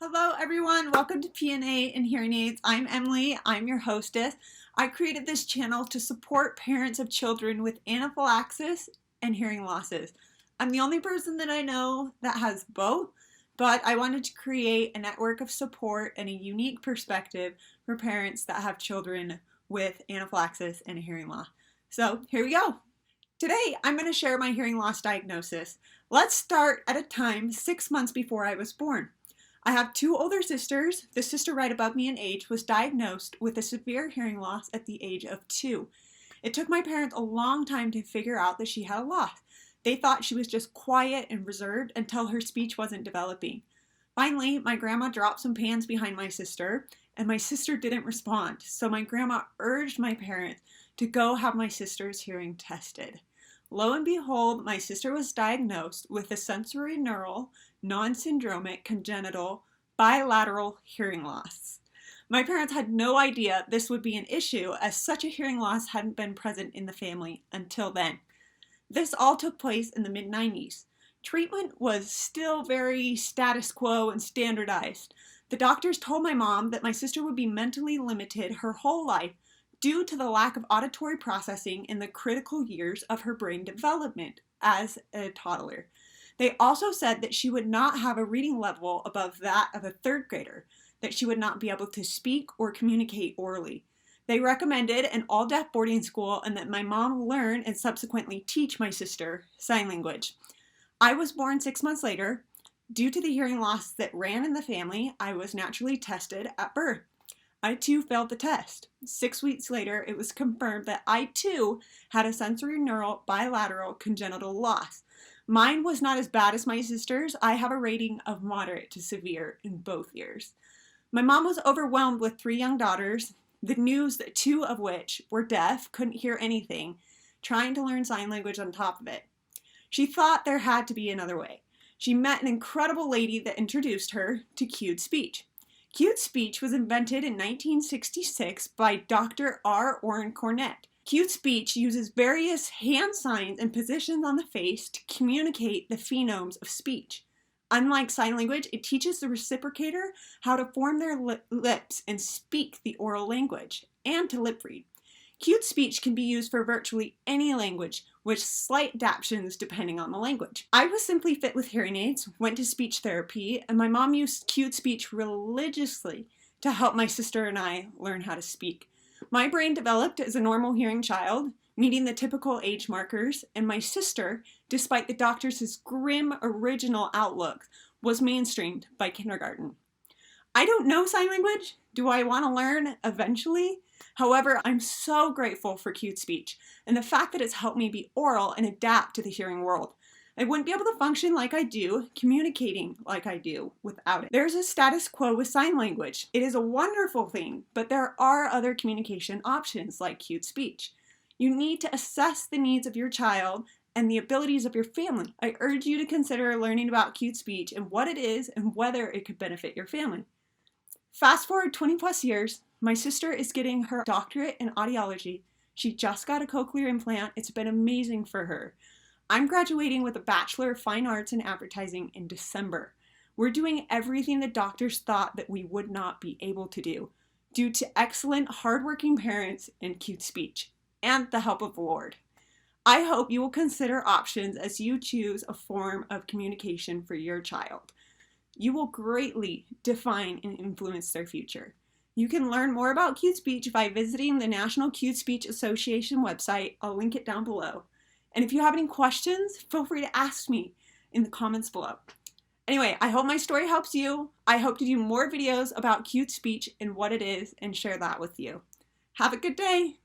Hello everyone, welcome to PNA and Hearing Aids. I'm Emily, I'm your hostess. I created this channel to support parents of children with anaphylaxis and hearing losses. I'm the only person that I know that has both, but I wanted to create a network of support and a unique perspective for parents that have children with anaphylaxis and a hearing loss. So here we go. Today, I'm going to share my hearing loss diagnosis. Let's start at a time 6 months before I was born. I have two older sisters. The sister right above me in age was diagnosed with a severe hearing loss at the age of 2. It took my parents a long time to figure out that she had a loss. They thought she was just quiet and reserved until her speech wasn't developing. Finally, my grandma dropped some pans behind my sister, and my sister didn't respond, so my grandma urged my parents to go have my sister's hearing tested. Lo and behold, my sister was diagnosed with a sensorineural, non-syndromic, congenital, bilateral hearing loss. My parents had no idea this would be an issue, as such a hearing loss hadn't been present in the family until then. This all took place in the mid-90s. Treatment was still very status quo and standardized. The doctors told my mom that my sister would be mentally limited her whole life due to the lack of auditory processing in the critical years of her brain development as a toddler. They also said that she would not have a reading level above that of a 3rd grader, that she would not be able to speak or communicate orally. They recommended an all-deaf boarding school and that my mom learn and subsequently teach my sister sign language. I was born 6 months later. Due to the hearing loss that ran in the family, I was naturally tested at birth. I too failed the test. 6 weeks later, it was confirmed that I too had a sensorineural bilateral congenital loss. Mine was not as bad as my sister's. I have a rating of moderate to severe in both ears. My mom was overwhelmed with 3 young daughters, the news that 2 of which were deaf, couldn't hear anything, trying to learn sign language on top of it. She thought there had to be another way. She met an incredible lady that introduced her to cued speech. Cued speech was invented in 1966 by Dr. R. Orrin Cornett. Cued speech uses various hand signs and positions on the face to communicate the phonemes of speech. Unlike sign language, it teaches the reciprocator how to form their lips and speak the oral language, and to lip read. Cued speech can be used for virtually any language, with slight adaptations depending on the language. I was simply fit with hearing aids, went to speech therapy, and my mom used cued speech religiously to help my sister and I learn how to speak. My brain developed as a normal hearing child, meeting the typical age markers, and my sister, despite the doctors' grim original outlook, was mainstreamed by kindergarten. I don't know sign language. Do I want to learn eventually? However, I'm so grateful for cued speech and the fact that it's helped me be oral and adapt to the hearing world. I wouldn't be able to function like I do, communicating like I do, without it. There's a status quo with sign language. It is a wonderful thing, but there are other communication options like cued speech. You need to assess the needs of your child and the abilities of your family. I urge you to consider learning about cued speech and what it is and whether it could benefit your family. Fast forward 20 plus years, my sister is getting her doctorate in audiology. She just got a cochlear implant. It's been amazing for her. I'm graduating with a Bachelor of Fine Arts in Advertising in December. We're doing everything the doctors thought that we would not be able to do, due to excellent, hardworking parents and cued speech, and the help of the Lord. I hope you will consider options as you choose a form of communication for your child. You will greatly define and influence their future. You can learn more about cued speech by visiting the National Cued Speech Association website. I'll link it down below. And if you have any questions, feel free to ask me in the comments below. Anyway, I hope my story helps you. I hope to do more videos about cued speech and what it is and share that with you. Have a good day.